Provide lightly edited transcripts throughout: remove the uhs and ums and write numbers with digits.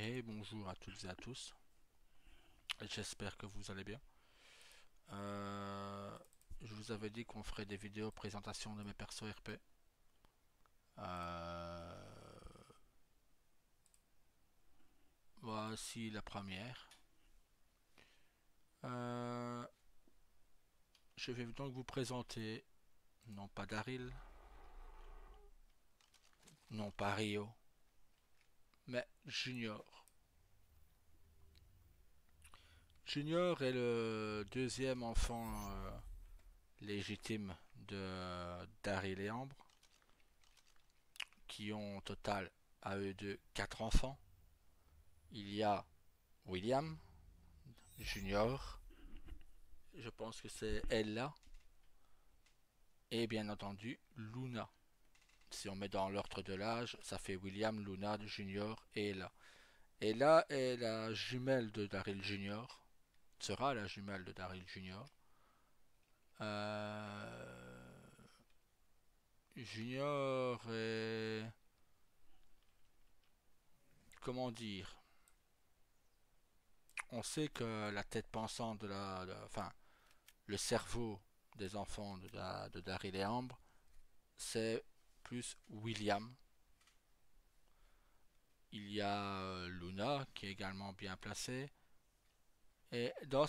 Et bonjour à toutes et à tous. J'espère que vous allez bien. Euh, je vous avais dit qu'on ferait des vidéos présentation de mes persos RP. Euh, Voici la première. Euh, je vais donc vous présenter non pas Daryl, non pas Rio, mais Junior. Junior est le deuxième enfant légitime de Daryl et Ambre, qui ont au total à eux deux 4 enfants. Il y a William, Junior, je pense que c'est Ella, et bien entendu Luna. Si on met dans l'ordre de l'âge, ça fait William, Luna, Junior et Ella. Ella est la jumelle de Daryl Junior, sera la jumelle de Daryl Junior. Junior est... Comment dire? On sait que la tête pensante enfin, le cerveau des enfants de Daryl et Ambre, c'est plus William. Il y a Luna qui est également bien placée. Et dans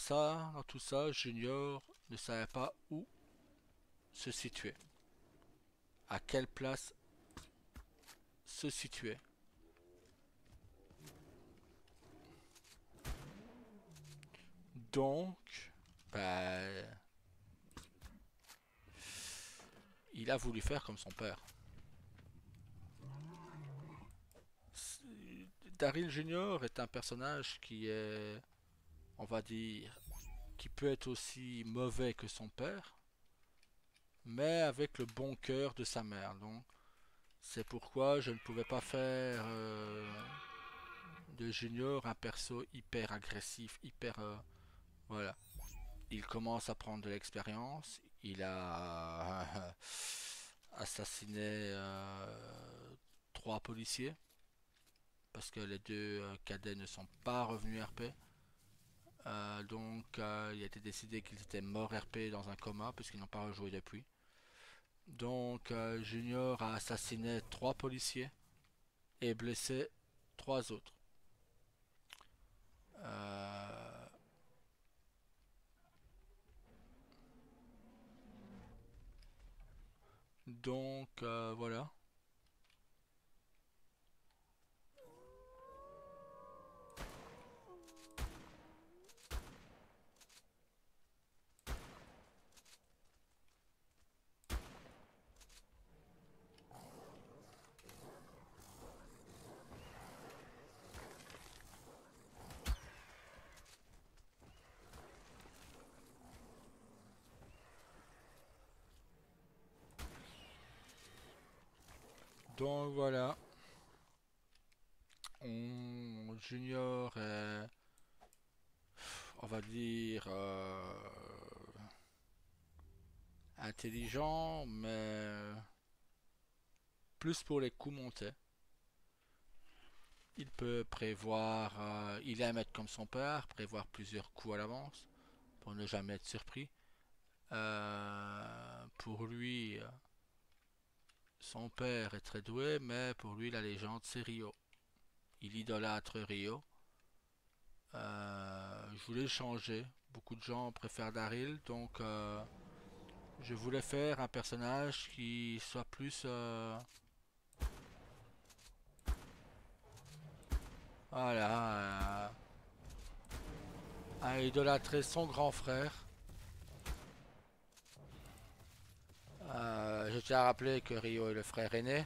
tout ça, Junior ne savait pas où se situer, à quelle place se situer. Donc, ben, il a voulu faire comme son père. Daryl Junior est un personnage qui est, on va dire, qui peut être aussi mauvais que son père, mais avec le bon cœur de sa mère. Donc, c'est pourquoi je ne pouvais pas faire de Junior un perso hyper agressif, hyper... voilà. Il commence à prendre de l'expérience. Il a assassiné 3 policiers parce que les deux cadets ne sont pas revenus RP. Il a été décidé qu'ils étaient morts RP dans un coma puisqu'ils n'ont pas rejoué depuis. Donc Junior a assassiné 3 policiers et blessé 3 autres. Euh, voilà. Donc voilà. Junior est, on va dire, intelligent, mais plus pour les coups montés. Il peut prévoir, il aime être comme son père, prévoir plusieurs coups à l'avance pour ne jamais être surpris. Pour lui, son père est très doué, mais pour lui, la légende, c'est Rio. Il idolâtre Rio. Je voulais le changer. Beaucoup de gens préfèrent Daryl, donc je voulais faire un personnage qui soit plus, voilà, à idolâtrer son grand frère. Je tiens à rappeler que Rio est le frère aîné.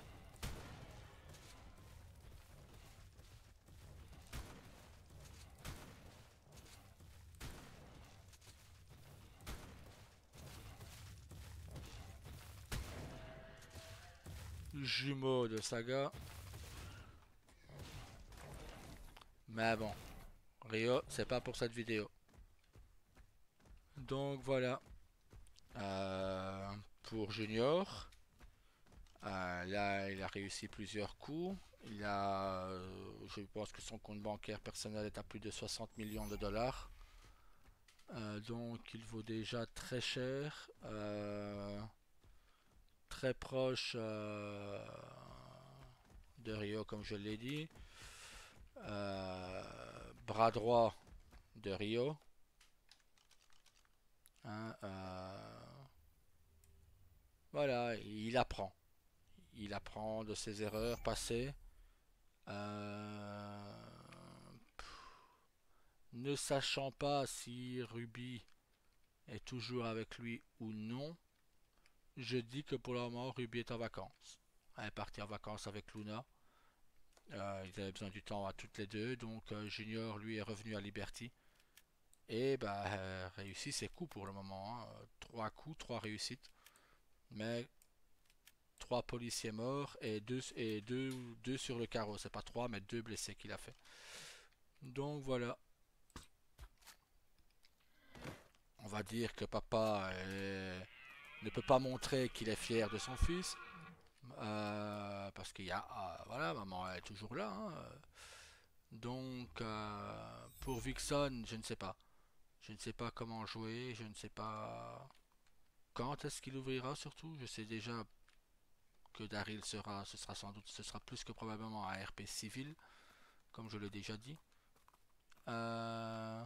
Jumeau de Saga. Mais bon, Rio, c'est pas pour cette vidéo. Donc voilà. Euh, pour Junior, là, il a réussi plusieurs coups. je pense que son compte bancaire personnel est à plus de 60 millions de dollars. Donc il vaut déjà très cher, très proche de Rio comme je l'ai dit, bras droit de Rio, hein, voilà, il apprend de ses erreurs passées, euh, ne sachant pas si Ruby est toujours avec lui ou non. Je dis que pour le moment, Ruby est en vacances. Elle est partie en vacances avec Luna. Ils avaient besoin du temps à toutes les deux. Donc Junior, lui, est revenu à Liberty. Et bah, réussit ses coups pour le moment, hein. 3 coups, 3 réussites. Mais 3 policiers morts et deux sur le carreau. C'est pas 3, mais 2 blessés qu'il a fait. Donc voilà. On va dire que papa ne peut pas montrer qu'il est fier de son fils. Parce qu'il y a, voilà, maman est toujours là, hein. Donc, pour Vixen, je ne sais pas. Je ne sais pas comment jouer, je ne sais pas quand est-ce qu'il ouvrira surtout. Je sais déjà que Daryl ce sera sans doute, ce sera plus que probablement un RP civil, comme je l'ai déjà dit. Euh,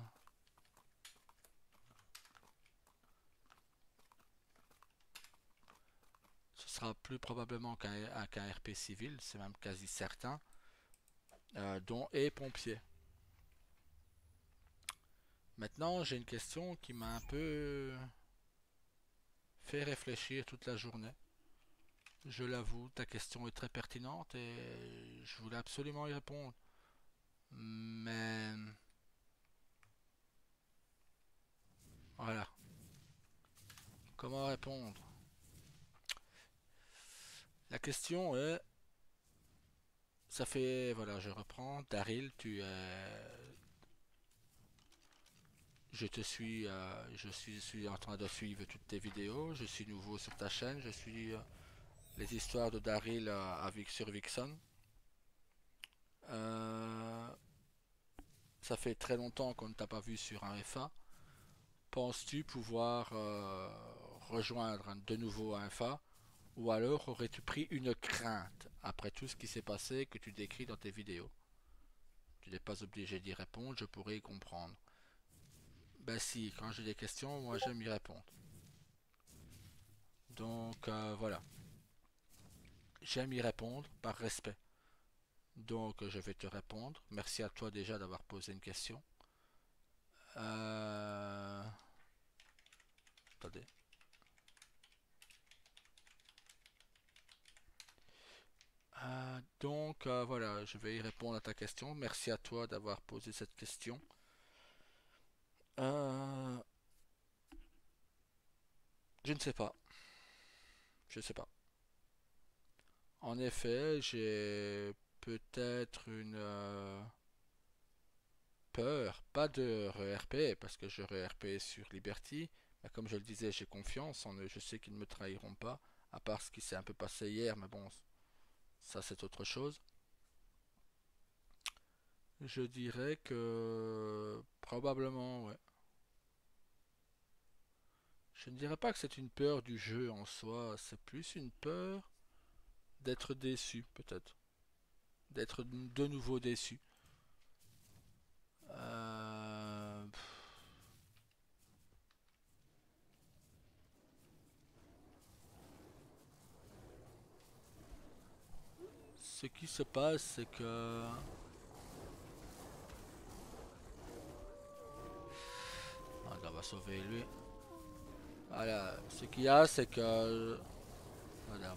Ce sera plus probablement qu'un RP civil, c'est même quasi certain, dont et pompier. Maintenant, j'ai une question qui m'a un peu fait réfléchir toute la journée. Je l'avoue, ta question est très pertinente et je voulais absolument y répondre. Mais voilà, comment répondre? La question est, ça fait, voilà, je reprends. Daryl, je suis en train de suivre toutes tes vidéos. Je suis nouveau sur ta chaîne. Je suis les histoires de Daryl avec sur Vixen. Euh, Ça fait très longtemps qu'on ne t'a pas vu sur un FA. Penses-tu pouvoir rejoindre de nouveau un FA ou alors aurais-tu pris une crainte après tout ce qui s'est passé que tu décris dans tes vidéos? Tu n'es pas obligé d'y répondre, je pourrais y comprendre. Ben si, quand j'ai des questions, moi j'aime y répondre. Donc voilà, j'aime y répondre par respect. Donc je vais te répondre. Merci à toi déjà d'avoir posé une question. Euh... Attendez. Donc voilà, je vais y répondre à ta question. Merci à toi d'avoir posé cette question. Euh, je ne sais pas. Je ne sais pas. En effet, j'ai peut-être une peur, pas de re-RP, parce que je re-RP sur Liberty, mais comme je le disais, j'ai confiance en eux, je sais qu'ils ne me trahiront pas, à part ce qui s'est un peu passé hier, mais bon, ça c'est autre chose. Je dirais que probablement, ouais. Je ne dirais pas que c'est une peur du jeu en soi, c'est plus une peur d'être déçu, peut-être. D'être de nouveau déçu. Euh, Ce qui se passe, c'est que... Ah, on va sauver lui. Voilà, ce qu'il y a, c'est que... Voilà,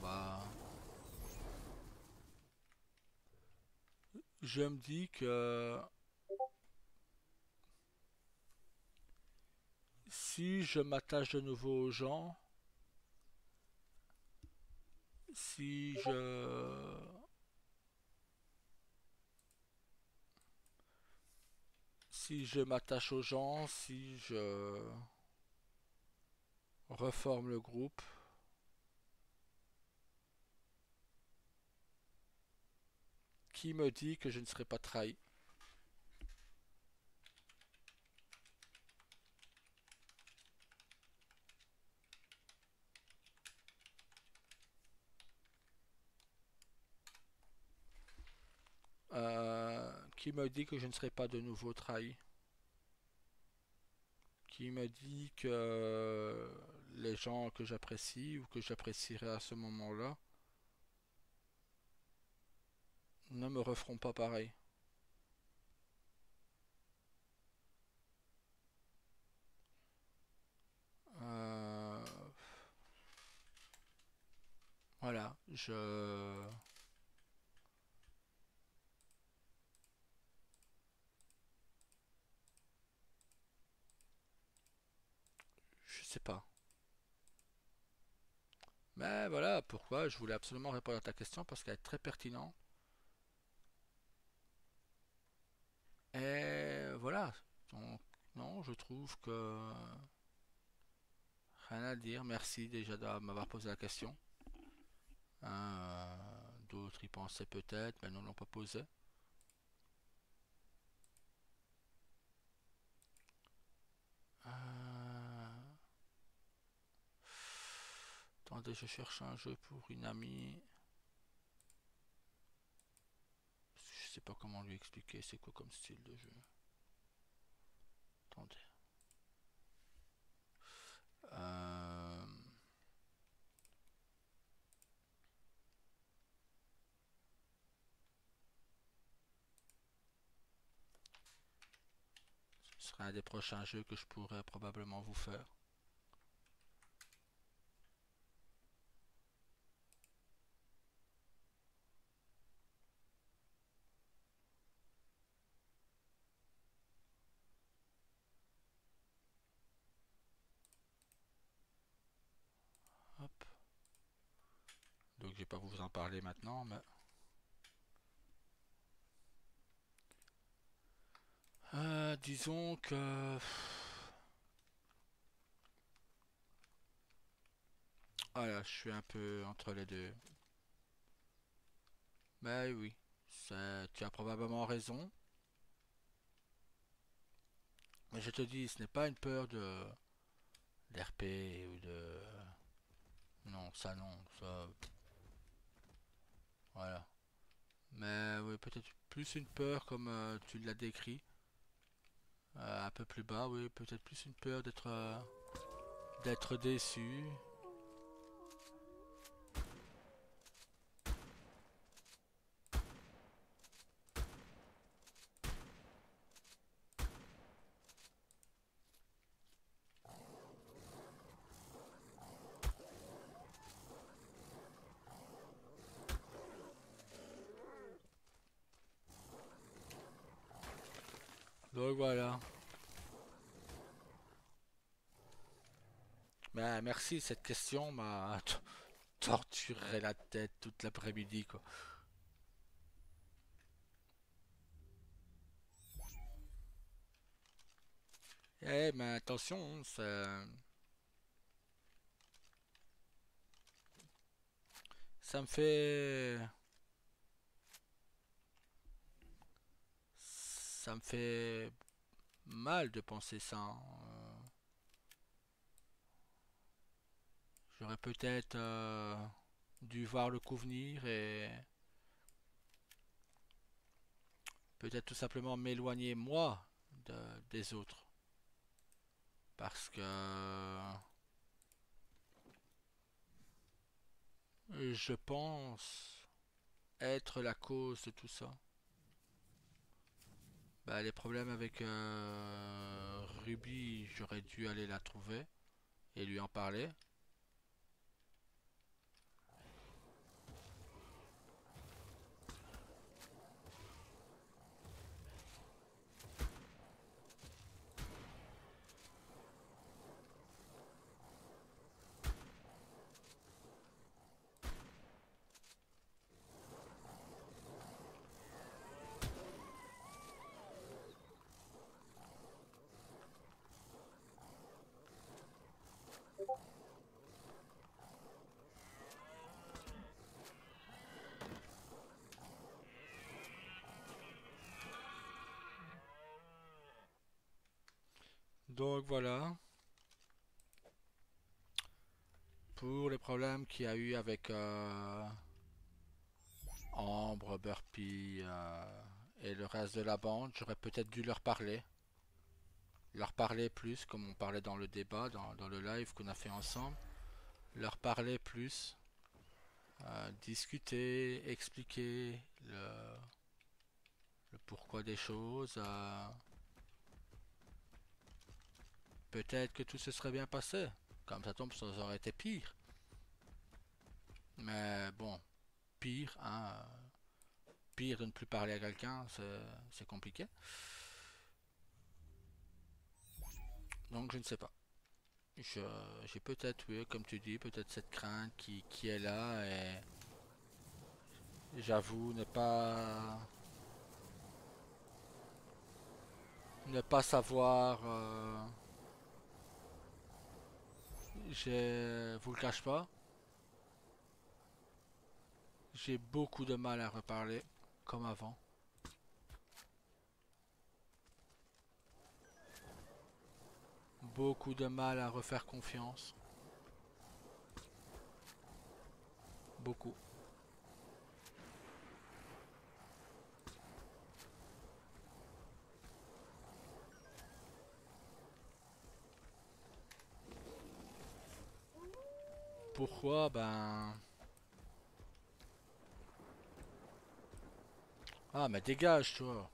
je me dis que si je m'attache de nouveau aux gens, si je... Si je m'attache aux gens, si je reforme le groupe, Qui me dit que je ne serai pas trahi? Qui me dit que je ne serai pas de nouveau trahi? Qui me dit que les gens que j'apprécie ou que j'apprécierai à ce moment-là ne me referont pas pareil? Euh, voilà, je sais pas. Mais voilà, pourquoi je voulais absolument répondre à ta question parce qu'elle est très pertinente. Et voilà. Donc, non, je trouve que rien à dire. Merci déjà de m'avoir posé la question. D'autres y pensaient peut-être, mais non l'ont pas posé. Euh, Attendez, je cherche un jeu pour une amie. Je sais pas comment lui expliquer c'est quoi comme style de jeu. Attendez. Euh, Ce sera un des prochains jeux que je pourrais probablement vous faire. Hop. Donc je vais pas vous en parler maintenant, mais disons que voilà, je suis un peu entre les deux. Mais oui, tu as probablement raison. Mais je te dis, ce n'est pas une peur de d'RP ou de... Non, ça non, ça... Voilà. Mais oui, peut-être plus une peur comme tu l'as décrit. Un peu plus bas, oui, peut-être plus une peur d'être déçu. Donc voilà. Mais merci, cette question m'a torturé la tête toute l'après-midi, quoi. Eh, mais attention, ça me ça me fait mal de penser ça, hein. J'aurais peut-être dû voir le coup venir et peut-être tout simplement m'éloigner moi des autres. Parce que je pense être la cause de tout ça. Bah, les problèmes avec Ruby, j'aurais dû aller la trouver et lui en parler. Donc voilà, pour les problèmes qu'il y a eu avec Ambre, Burpee et le reste de la bande, j'aurais peut-être dû leur parler plus, comme on parlait dans le débat, dans le live qu'on a fait ensemble, leur parler plus, discuter, expliquer le pourquoi des choses. Peut-être que tout se serait bien passé. Comme ça tombe, ça aurait été pire. Mais bon, pire, hein, pire de ne plus parler à quelqu'un, c'est compliqué. Donc je ne sais pas. Je- j'ai peut-être, oui, comme tu dis, peut-être cette crainte qui est là et j'avoue ne pas savoir. Je vous le cache pas, j'ai beaucoup de mal à reparler comme avant. Beaucoup de mal à refaire confiance. Beaucoup. Pourquoi? Ben. Ah, mais dégage, toi.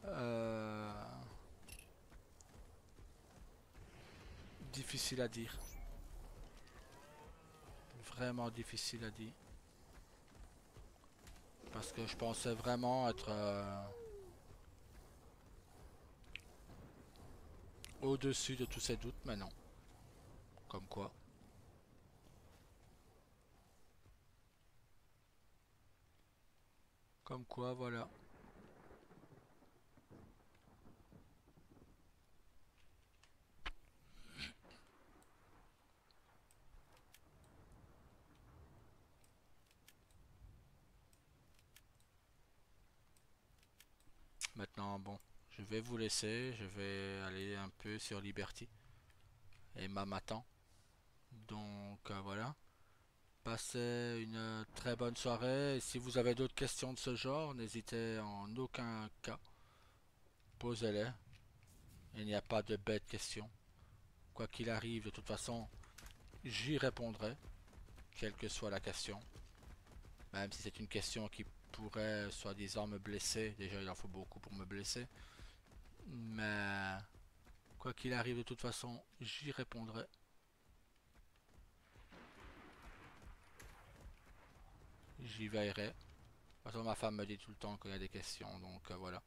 Euh, Difficile à dire. Vraiment difficile à dire. Parce que je pensais vraiment être au-dessus de tous ces doutes, mais non. Comme quoi. Comme quoi, voilà. Maintenant, bon. Je vais vous laisser. Je vais aller un peu sur Liberty. Et ma m'attend. Donc, voilà. Passez une très bonne soirée. Et si vous avez d'autres questions de ce genre, n'hésitez en aucun cas. Posez-les. Il n'y a pas de bêtes questions. Quoi qu'il arrive, de toute façon, j'y répondrai, quelle que soit la question. Même si c'est une question qui pourrait, soi-disant, me blesser. Déjà, il en faut beaucoup pour me blesser. Mais quoi qu'il arrive, de toute façon, j'y répondrai. J'y veillerai. De toute façon, ma femme me dit tout le temps qu'il y a des questions. Donc voilà.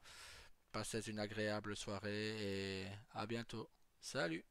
Passez une agréable soirée et à bientôt. Salut!